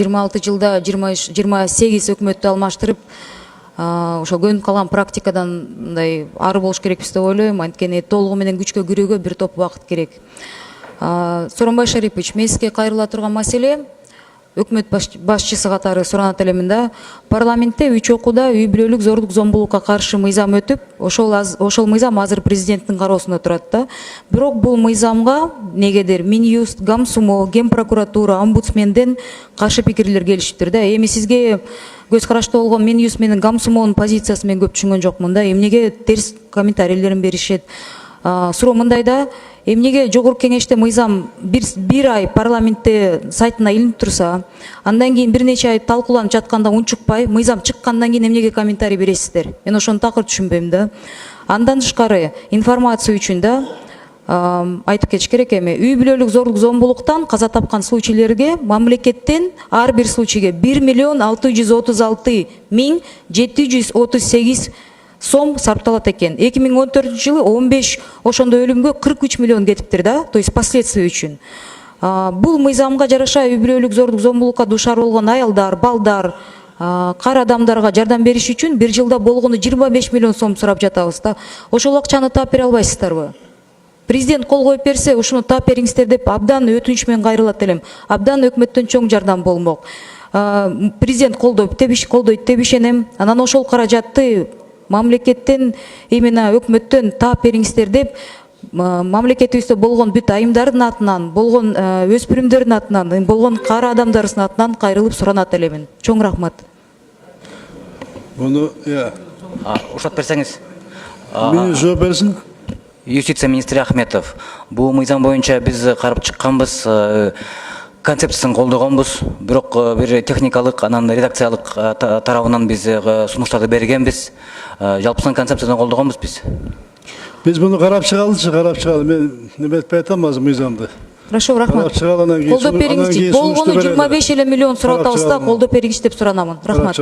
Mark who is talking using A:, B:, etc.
A: 26 жылда 28 өкмөттү алмаштырып, ошо көнүп калган практикадан мындай ары болуш керекпиз деп ойлойм. Анткени толугу менен күчкө кирүүгө бир топ убакыт керек. Сооронбай Шарипович, мен сизге кайрыла турган маселе, өкмөт башчысы катары суранат элемин да. Парламентте 3 окууда үй бүлөлүк зордук зомбулукка каршы мыйзам өтүп, ошол мыйзам азыр президенттин кароосунда турат да. Бирок бул мыйзамга негедир Минюст, Гамсумо, Ген прокуратура, омбудсменден каршы пикирлер келишиптир да. Эми сизге көз карашта болгон Минюст менен Гамсумонун позициясын мен көп түшүнгөн жокмун да. Эмнеге терс комментарийлерин беришет? Суроо мындай да, эмнеге жогорку кеңеште мыйзам бир ай парламентте сайтына илинип турса, андан кийин бир нече ай талкууланып жатканда унчукпай, мыйзам чыккандан кийин эмнеге комментарий бересиздер? Мен ошону такыр түшүнбөйм да. Андан тышкары информация үчүн да айтып кетиш керек эми. Үй бүлөлүк зордук зомбулуктан каза тапкан случайлерге мамлекеттен ар бир случайга 1,636,738 сом сарпталат экен. 2014 жылы 15 ошондой өлүмгө 43 миллион кетиптир да, то есть последствия үчүн. Бул мыйзамга жараша үй бүлөлүк зордук зомбулукка дуушар болгон аялдар, балдар, кар адамдарга жардам бериш үчүн бир жылда болгону 25 миллион сом сурап жатабыз да. Ошол акчаны таап бере албайсыздарбы? Президент кол коюп берсе, ушуну таап бериңиздер деп абдан өтүнүч менен кайрылат элем. Абдан өкмөттөн чоң жардам болмок. Президент колдойт деп ишенем. Анан ошол каражатты мамлекеттен, именно өкмөттөн таап бериңиздер деп мамлекетибизде болгон бүт айымдардын атынан, болгон өспүрүмдөрдүн атынан, болгон кара адамдарыбыздын атынан кайрылып суранат элемин. Чоң рахмат.
B: Муну
C: Уруксат берсеңиз.
B: Мен жооп берсин.
C: Юстиция министри Ахметов. Бул мыйзам боюнча биз карап чыкканбыз, концепциясын колдогонбуз, бирок бир техникалык, анан редакциялык тарабынан биз сунуштарды бергенбиз. Жалпысынан концепцияны колдогонбуз биз.
B: Биз муну карап чыгалы. Мен неме айтпай атам азыр мыйзамды.
A: Хорошо, рахмат. Колдоп бериңиз. Болгону 25 миллион сурап атабыз да, колдоп бериңиз деп суранамын. Рахмат.